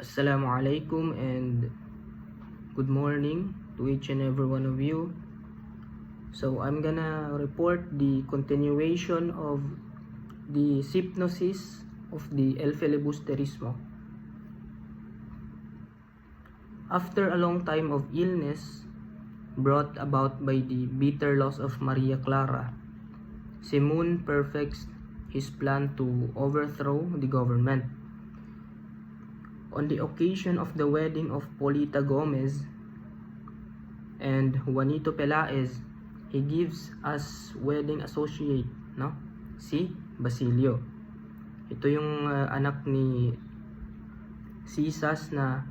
Assalamualaikum and good morning to each and every one of you. So I'm gonna report the continuation of the hypnosis of the El Filibusterismo. After a long time of illness brought about by the bitter loss of Maria Clara, Simon perfects his plan to overthrow the government. On the occasion of the wedding of Polita Gomez and Juanito Pelaez, he gives as wedding associate, si Basilio. Ito yung anak ni Sisas na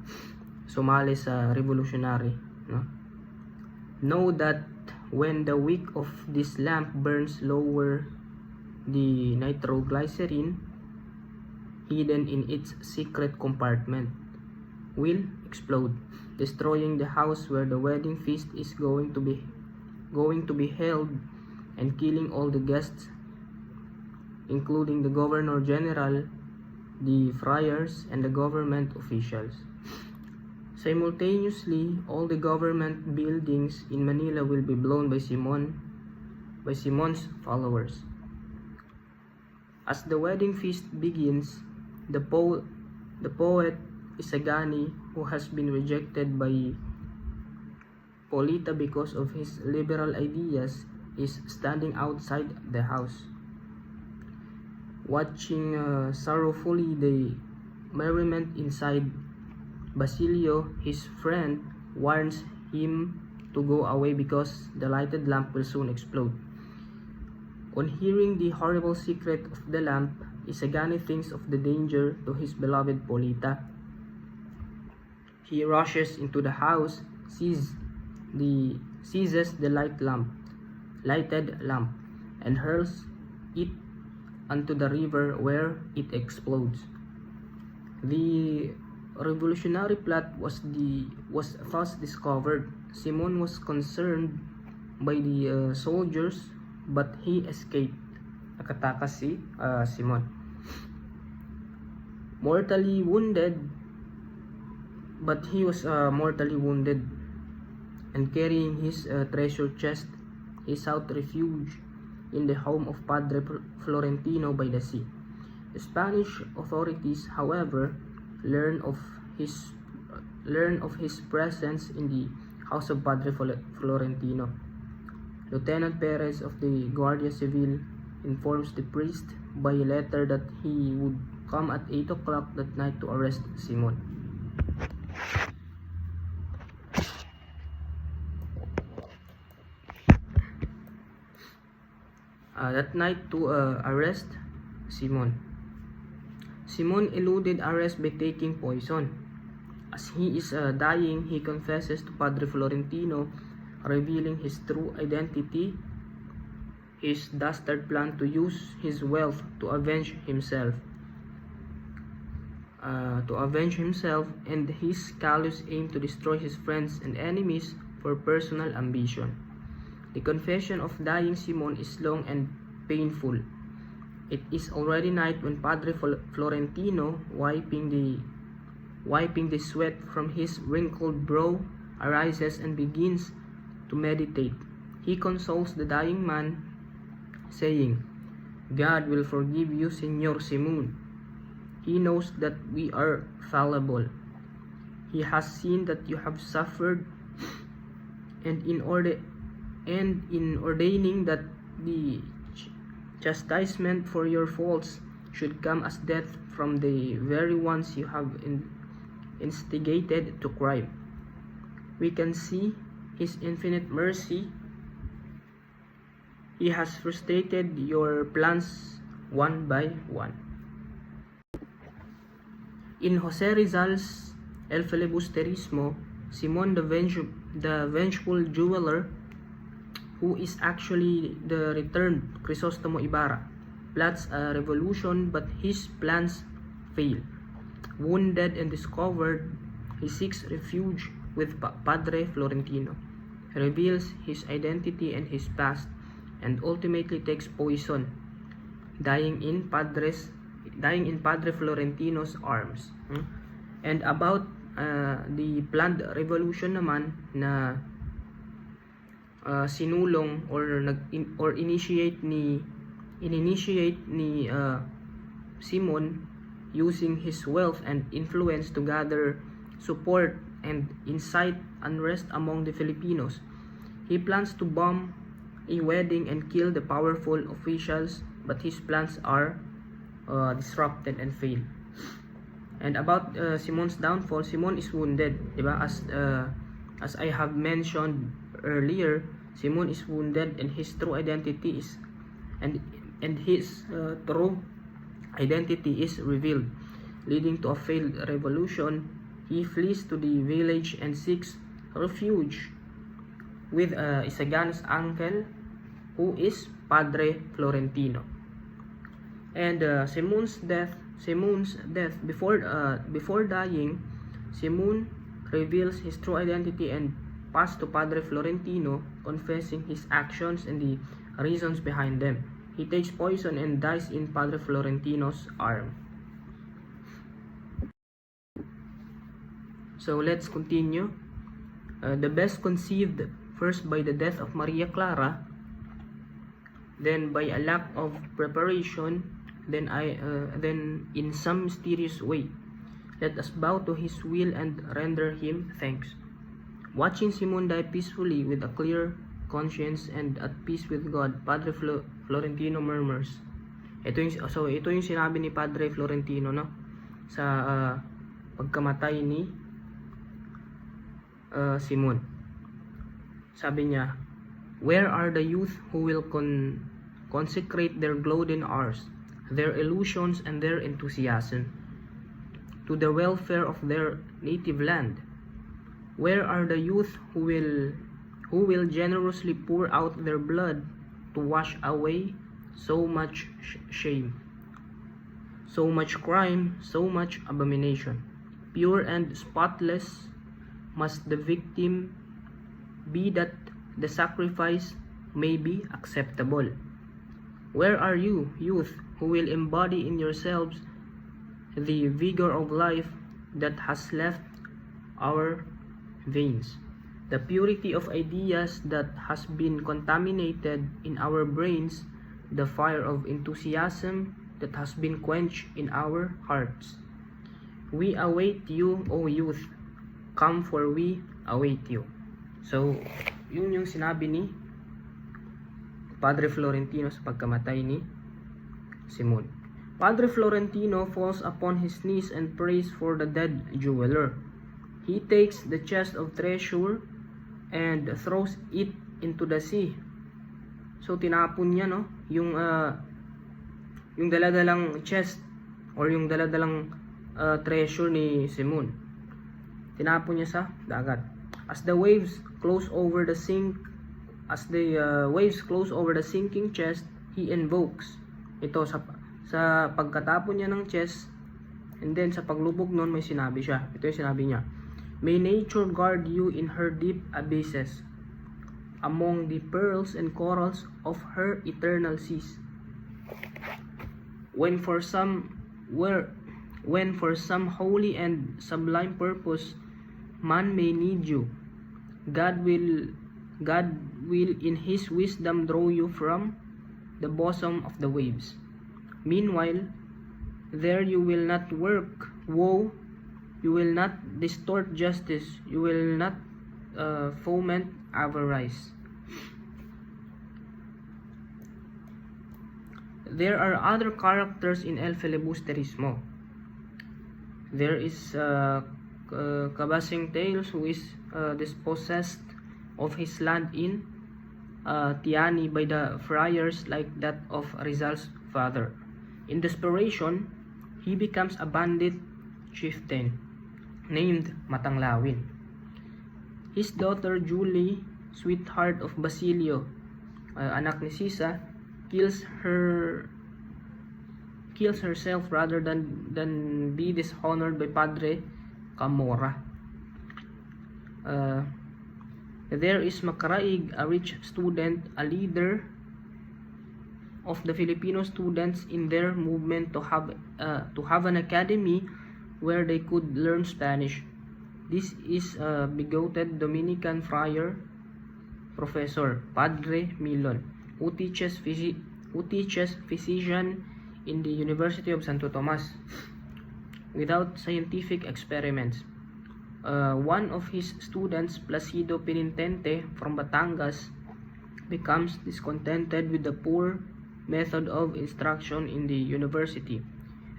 sumali sa revolutionary. Know that when the wick of this lamp burns lower the nitroglycerin hidden in its secret compartment will explode, destroying the house where the wedding feast is going to be held and killing all the guests, including the Governor General, the friars, and the government officials. Simultaneously, all the government buildings in Manila will be blown by Simon's followers. As the wedding feast begins, the poet Isagani, who has been rejected by Polita because of his liberal ideas, is standing outside the house, watching sorrowfully the merriment inside. Basilio, his friend, warns him to go away because the lighted lamp will soon explode. On hearing the horrible secret of the lamp, Isagani thinks of the danger to his beloved Polita. He rushes into the house, seizes the lighted lamp, and hurls it onto the river where it explodes. The revolutionary plot was thus discovered. Simon was concerned by the soldiers, but he escaped. Nakatakas si Simon. Mortally wounded, and carrying his treasure chest, he sought refuge in the home of Padre Florentino by the sea. The Spanish authorities, however, learn of his presence in the house of Padre Florentino. Lieutenant Perez of the Guardia Civil informs the priest by letter that he would come at 8 o'clock that night to arrest Simon. That night to arrest Simon. Simon eluded arrest by taking poison. As he is dying, he confesses to Padre Florentino, revealing his true identity, his dastard plan to use his wealth to avenge himself, and his callous aim to destroy his friends and enemies for personal ambition. The confession of dying Simon is long and painful. It is already night when Padre Florentino, wiping the sweat from his wrinkled brow, arises and begins to meditate. He consoles the dying man, saying, "God will forgive you, Señor Simon. He knows that we are fallible. He has seen that you have suffered, and in ordaining that the chastisement for your faults should come as death from the very ones you have instigated to crime. We can see His infinite mercy. He has frustrated your plans one by one." In Jose Rizal's El Filibusterismo, Simon the vengeful jeweler, who is actually the returned Crisostomo Ibarra, plots a revolution, but his plans fail. Wounded and discovered, he seeks refuge with Padre Florentino, reveals his identity and his past, and ultimately takes poison, dying in Padre Florentino's arms. And about the planned revolution naman na sinulong or initiate ni Simon using his wealth and influence to gather support and incite unrest among the Filipinos. He plans to bomb a wedding and kill the powerful officials, but his plans are disrupted and fail. And about Simon's downfall, Simon is wounded, diba? As I have mentioned earlier, Simon is wounded and his true identity is true identity is revealed, leading to a failed revolution. He flees to the village and seeks refuge with Isagana's uncle, who is Padre Florentino. And Simon's death before dying, Simon reveals his true identity and passes to Padre Florentino, confessing his actions and the reasons behind them. He takes poison and dies in Padre Florentino's arm. So let's continue. The best conceived first by the death of Maria Clara, then by a lack of preparation, then in some mysterious way. Let us bow to his will and render him thanks. Watching Simon die peacefully with a clear conscience and at peace with God, Padre Florentino murmurs. Ito yung sinabi ni Padre Florentino, no, sa pagkamatay ni Simon. Sabi niya, "Where are the youth who will consecrate their golden hours, their illusions and their enthusiasm to the welfare of their native land? Where are the youth who will generously pour out their blood to wash away so much shame, so much crime, so much abomination? Pure and spotless must the victim be that the sacrifice may be acceptable. Where are you, youth, who will embody in yourselves the vigor of life that has left our veins, the purity of ideas that has been contaminated in our brains, the fire of enthusiasm that has been quenched in our hearts? We await you, O youth. Come, for we await you." So, yun yung sinabi ni Padre Florentino sa pagkamatay ni Simon. Padre Florentino falls upon his knees and prays for the dead jeweler. He takes the chest of treasure and throws it into the sea. So, tinapon niya, no, yung daladalang chest or yung daladalang treasure ni Simon. Tinapon niya sa dagat. As the waves close over the sinking chest, he invokes. Ito sa pagkatapon niya ng chest, and then sa paglubog nun may sinabi siya. Ito yung sinabi niya, "May nature guard you in her deep abysses, among the pearls and corals of her eternal seas. When for some holy and sublime purpose man may need you, God will in his wisdom draw you from the bosom of the waves. Meanwhile, there you will not work woe, you will not distort justice, you will not foment avarice." There are other characters in El Filibusterismo. There is Kabasing Tales, who is dispossessed of his land in Tiani by the friars, like that of Rizal's father. In desperation, he becomes a bandit chieftain named Matanglawin. His daughter Julie, sweetheart of Basilio, anak ni Sisa, kills herself rather than be dishonored by Padre Camora. There is Macaraig, a rich student, a leader of the Filipino students in their movement to have an academy where they could learn Spanish. This is a bigoted Dominican friar, Professor Padre Milon, who teaches physician in the University of Santo Tomas without scientific experiments. One of his students, Placido Penitente from Batangas, becomes discontented with the poor method of instruction in the university.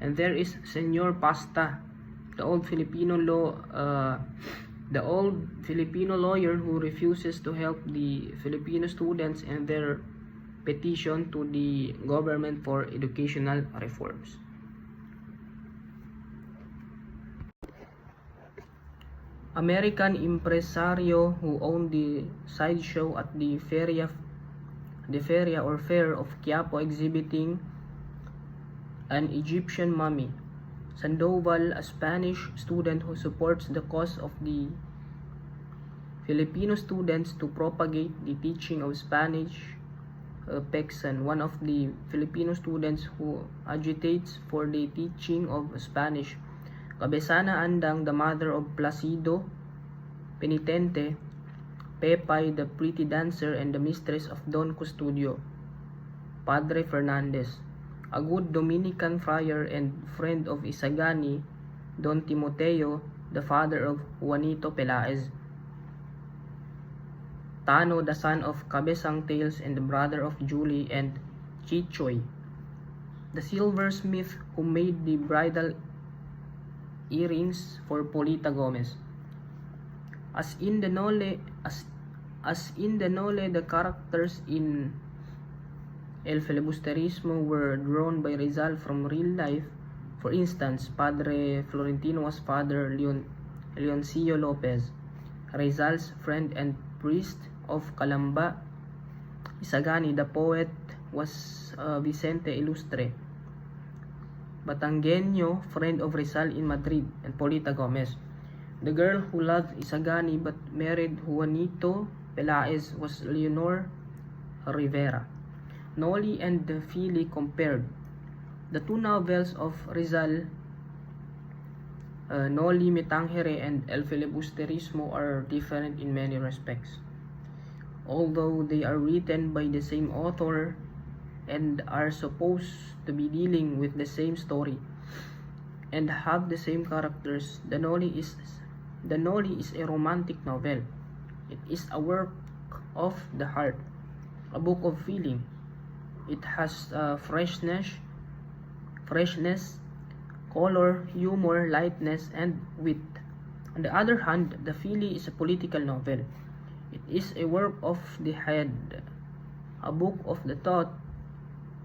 And there is Senor Pasta, the old Filipino lawyer who refuses to help the Filipino students and their petition to the government for educational reforms. American impresario who owned the sideshow at the feria or fair of Quiapo exhibiting an Egyptian mummy. Sandoval, a Spanish student who supports the cause of the Filipino students to propagate the teaching of Spanish. Peksan, one of the Filipino students who agitates for the teaching of Spanish. Cabezana Andang, the mother of Placido Penitente. Pepay, the pretty dancer and the mistress of Don Custodio. Padre Fernandez, a good Dominican friar and friend of Isagani. Don Timoteo, the father of Juanito Pelaez. Tano, the son of Cabezang Tales and the brother of Julie and Chichoy. The silversmith who made the bridal earrings for Polita Gomez. As in the Nole, the characters in El Filibusterismo were drawn by Rizal from real life. For instance, Padre Florentino was Father Leoncillo Lopez, Rizal's friend and priest of Calamba. Isagani, the poet, was Vicente Ilustre, Batangueño, friend of Rizal in Madrid, and Polita Gomez. The girl who loved Isagani but married Juanito Pelaez was Leonor Rivera. Noli and Fili compared. The two novels of Rizal, Noli Me Tangere and El Filibusterismo, are different in many respects. Although they are written by the same author and are supposed to be dealing with the same story and have the same characters, the Noli is a romantic novel. It is a work of the heart, a book of feeling. It has freshness, color, humor, lightness, and wit. On the other hand, the Fili is a political novel. It is a work of the head, a book of the thought.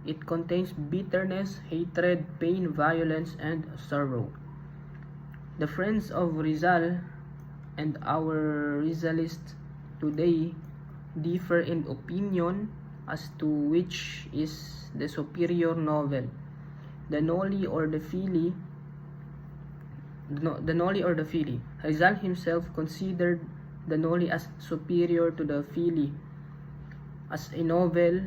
It contains bitterness, hatred, pain, violence, and sorrow. The friends of Rizal and our Rizalists today differ in opinion as to which is the superior novel, the Noli or the Fili. The Noli or the Fili. Rizal himself considered the Noli as superior to the Fili as a novel,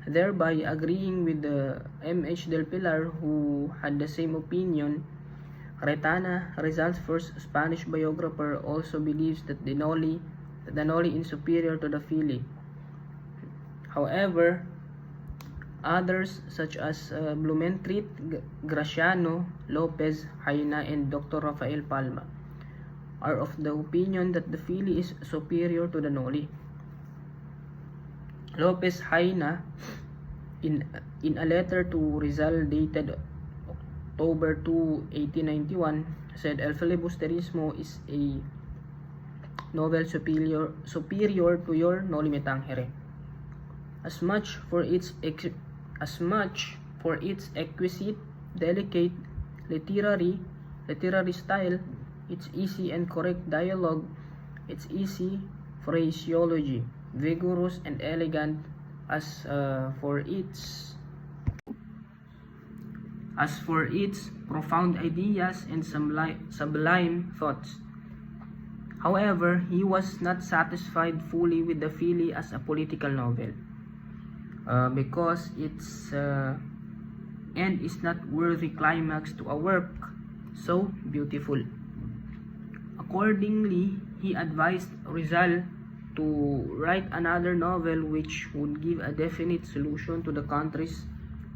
thereby agreeing with the M.H. Del Pilar, who had the same opinion. Retana, Rizal's first Spanish biographer, also believes that the Noli is superior to the Fili. However, others such as Blumentritt, Graciano, Lopez, Haina, and Dr. Rafael Palma are of the opinion that the Fili is superior to the Noli. Lopez Haina, in a letter to Rizal dated October 2, 1891, said El Filibusterismo is a novel superior to your Noli Me Tangere. As much for its exquisite, delicate literary style, its easy and correct dialogue, its easy phraseology, vigorous and elegant, as for its profound ideas and sublime thoughts. However, he was not satisfied fully with the Fili as a political novel, because end is not worthy climax to a work so beautiful. Accordingly, he advised Rizal to write another novel which would give a definite solution to the country's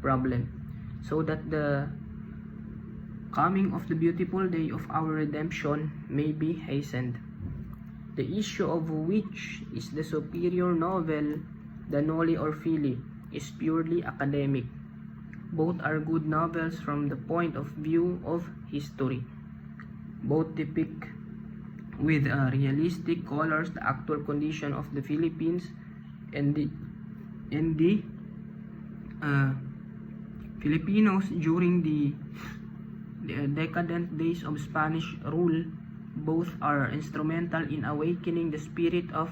problem, so that the coming of the beautiful day of our redemption may be hastened. The issue of which is the superior novel, the Noli Orfili, is purely academic. Both are good novels from the point of view of history. Both depict with realistic colors the actual condition of the Philippines and the Filipinos during the decadent days of Spanish rule. Both are instrumental in awakening the spirit of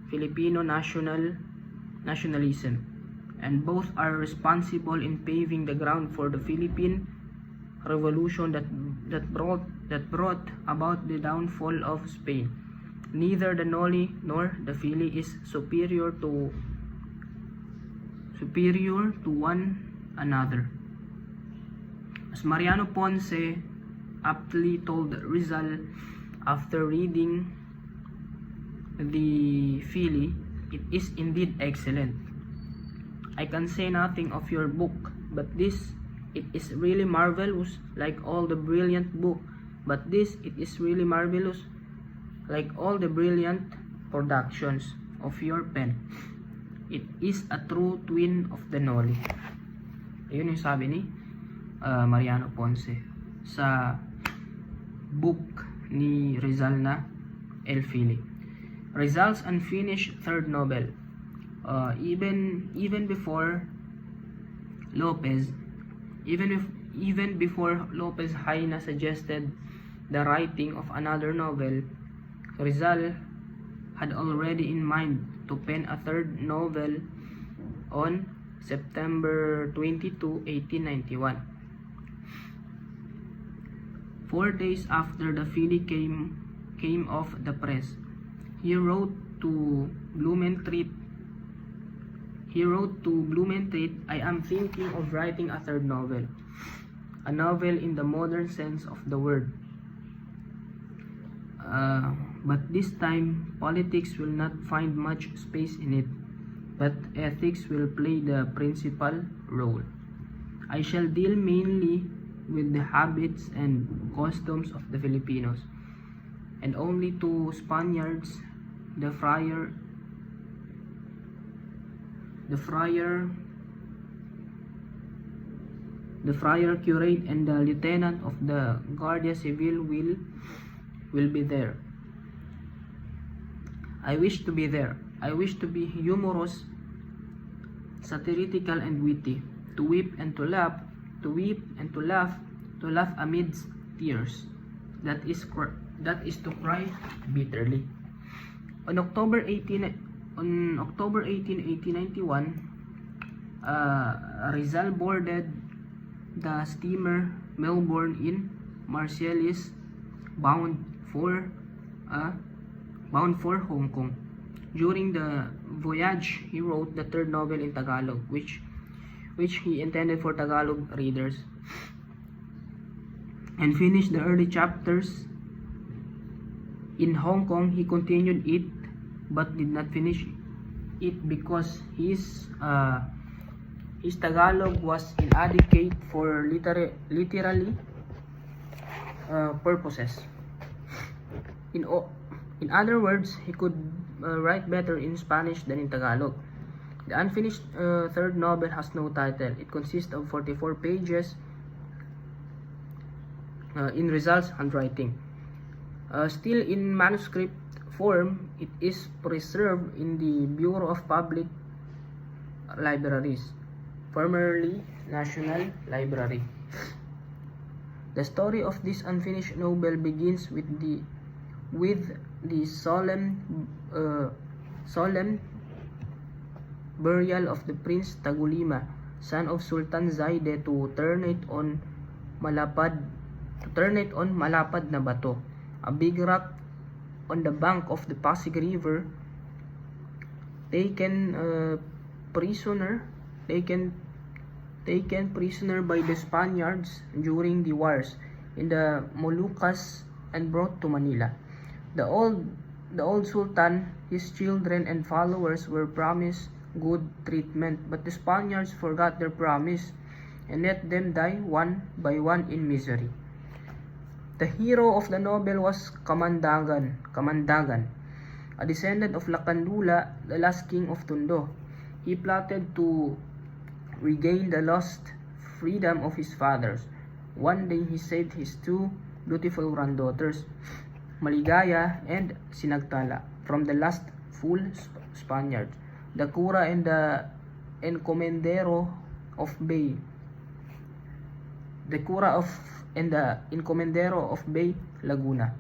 Filipino nationalism, and both are responsible in paving the ground for the Philippine Revolution that brought about the downfall of Spain. Neither the Noli nor the Fili is superior to one another. As Mariano Ponce aptly told Rizal after reading the Fili, it is indeed excellent. I can say nothing of your book, but it is really marvelous, like all the brilliant book. But it is really marvelous, like all the brilliant productions of your pen. It is a true twin of the Noli. Ayun yung sabi ni Mariano Ponce sa book ni Rizal na El Fili. Rizal's unfinished third novel. Even before Lopez Haina suggested the writing of another novel, Rizal had already in mind to pen a third novel on September 22, 1891. 4 days after the Fili came off the press, he wrote to Blumentritt, I am thinking of writing a third novel, a novel in the modern sense of the word. But this time, politics will not find much space in it, but ethics will play the principal role. I shall deal mainly with the habits and customs of the Filipinos, and only to Spaniards, the friar curate and the lieutenant of the Guardia Civil will be there. I wish to be there. I wish to be humorous, satirical and witty, to weep and to laugh, to laugh amidst tears. That is to cry bitterly. On October 18, 1891, Rizal boarded the steamer Melbourne in Marseilles, bound for Hong Kong. During the voyage, he wrote the third novel in Tagalog, which he intended for Tagalog readers, and finished the early chapters. In Hong Kong, he continued it, but did not finish it because his Tagalog was inadequate for literary purposes. In other words, he could write better in Spanish than in Tagalog. The unfinished third novel has no title. It consists of 44 pages in Rizal's handwriting. Still in manuscript form, it is preserved in the Bureau of Public Libraries, formerly National Library. The story of this unfinished novel begins with the solemn burial of the Prince Tagulima, son of Sultan Zaide, to turn it on malapad na bato, a big rock on the bank of the Pasig River. Taken taken prisoner by the Spaniards during the wars in the Moluccas and brought to Manila. The old Sultan, his children and followers were promised good treatment, but the Spaniards forgot their promise and let them die one by one in misery. The hero of the novel was Kamandagan, a descendant of Lakandula, the last king of Tondo. He plotted to regain the lost freedom of his fathers. One day he saved his two beautiful granddaughters, Maligaya and Sinagtala, from the lustful Spaniards. The cura and the encomendero of Bay Laguna.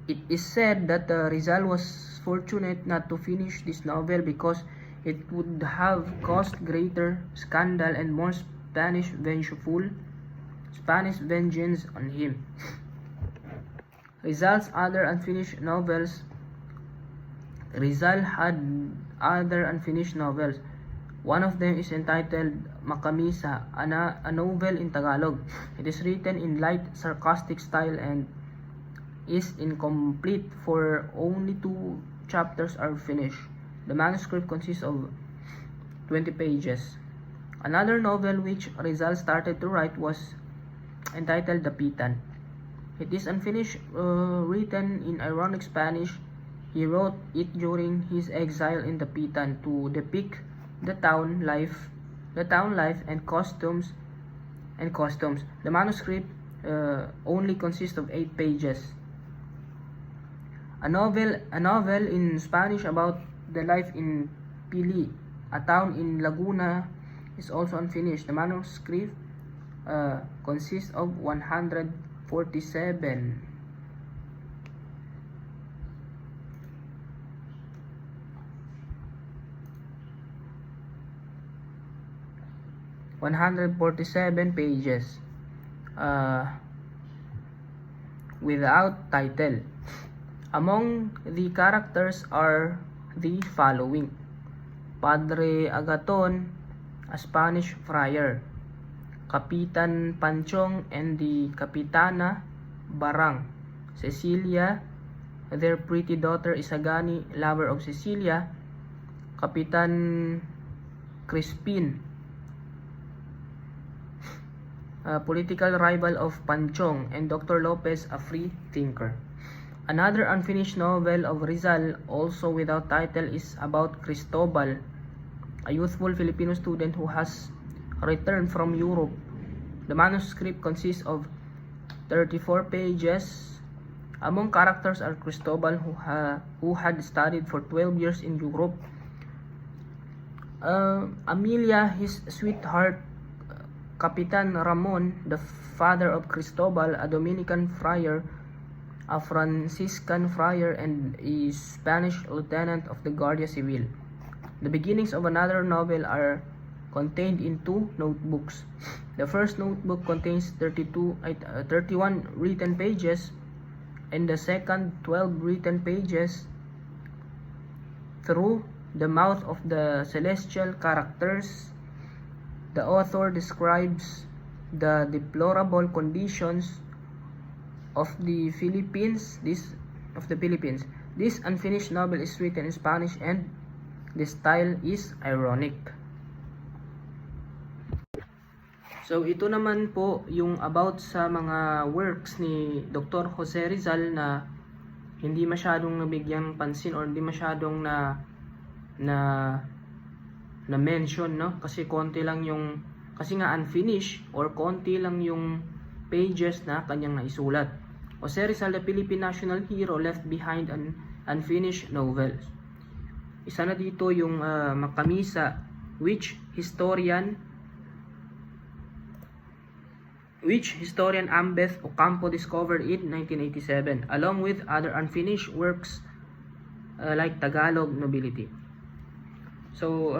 It is said that Rizal was fortunate not to finish this novel because it would have caused greater scandal and more Spanish vengeance on him. Rizal had other unfinished novels. One of them is entitled Makamisa, a novel in Tagalog. It is written in light, sarcastic style and is incomplete, for only 2 chapters are finished. The manuscript consists of 20 pages. Another novel which Rizal started to write was entitled Dapitan. It is unfinished, written in ironic Spanish. He wrote it during his exile in Dapitan to depict the town life and costumes. The manuscript only consists of 8 pages. A novel in Spanish about the life in Pili, a town in Laguna, is also unfinished. The manuscript consists of 147. Pages without title. Among the characters are the following: Padre Agaton, a Spanish friar; Kapitan Panchong and the Kapitana Barang; Cecilia, their pretty daughter Isagani, lover of Cecilia; Kapitan Crispin, a political rival of Panchong; and Dr. Lopez, a free thinker. Another unfinished novel of Rizal, also without title, is about Cristobal, a youthful Filipino student who has returned from Europe. The manuscript consists of 34 pages. Among characters are Cristobal, who had studied for 12 years in Europe; Amelia, his sweetheart; Capitan Ramon, the father of Cristobal, a Dominican friar, a Franciscan friar, and a Spanish lieutenant of the Guardia Civil. The beginnings of another novel are contained in 2 notebooks. The first notebook contains 31 written pages, and the second 12 written pages. Through the mouth of the celestial characters, the author describes the deplorable conditions of the Philippines. This unfinished novel is written in Spanish and the style is ironic. So ito naman po yung about sa mga works ni Dr. Jose Rizal na hindi masyadong nabigyan pansin or hindi masyadong na mention, no? Kasi nga unfinished or konti lang yung pages na kanyang naisulat. Jose Rizal, the Philippine national hero, left behind an unfinished novels. Isa na dito yung Makamisa, which historian Ambeth Ocampo discovered in 1987, along with other unfinished works like Tagalog Nobility. So,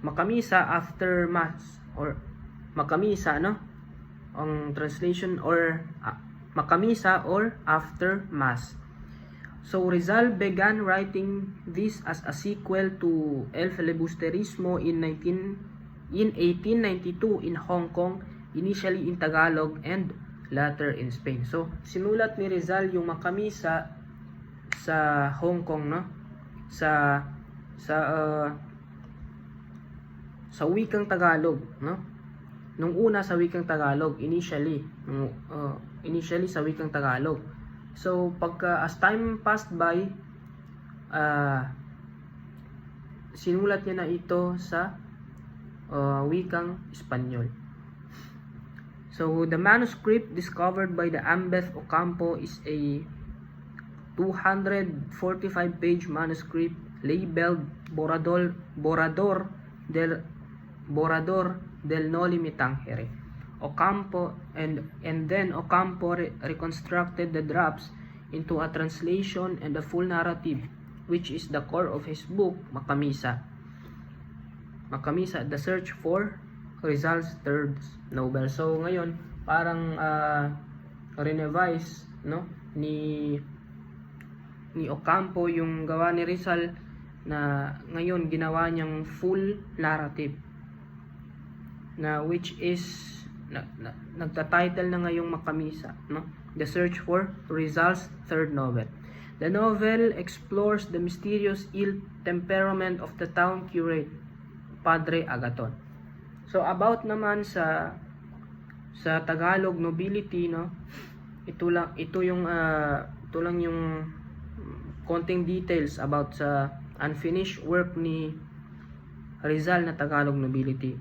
Makamisa after Mass, or Makamisa, no? Ang translation, or Makamisa or After Mass. So Rizal began writing this as a sequel to El Filibusterismo in in 1892 in Hong Kong, initially in Tagalog and later in Spain. So, sinulat ni Rizal yung Makamisa sa Hong Kong, no? Sa wikang Tagalog, no? Nung una sa wikang Tagalog, initially sa wikang Tagalog. So, as time passed by, sinulat niya na ito sa wikang Espanyol. So, the manuscript discovered by the Ambeth Ocampo is a 245-page manuscript labeled Borrador del Noli Me Tangere. Ocampo and then Ocampo reconstructed the drafts into a translation and a full narrative, which is the core of his book, Makamisa, The Search for Rizal's Third Novel. So ngayon parang renevise, no, ni Ocampo yung gawa ni Rizal, na ngayon ginawa niyang full narrative, na which is nagta-title na ngayong Makamisa, no? The Search for Rizal's Third Novel. The novel explores the mysterious ill temperament of the town curate, Padre Agaton. So about naman sa Tagalog nobility, no? Ito lang yung konting details about sa unfinished work ni Rizal na Tagalog nobility.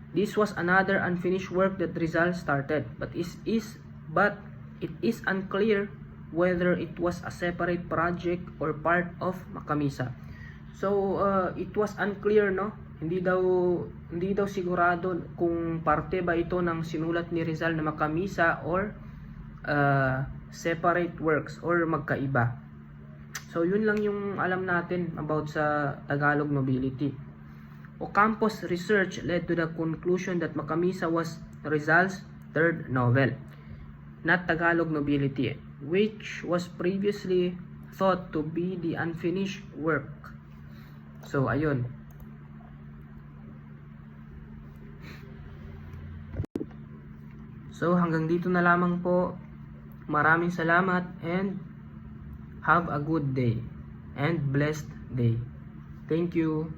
This was another unfinished work that Rizal started, but it is unclear whether it was a separate project or part of Makamisa. So it was unclear, no? Hindi daw sigurado kung parte ba ito ng sinulat ni Rizal na Makamisa or separate works or magkaiba. So yun lang yung alam natin about sa Tagalog nobility. Ocampo's research led to the conclusion that Makamisa was Rizal's third novel, not Tagalog nobility, which was previously thought to be the unfinished work. So ayun. So hanggang dito na lamang po. Maraming salamat and have a good day and blessed day. Thank you.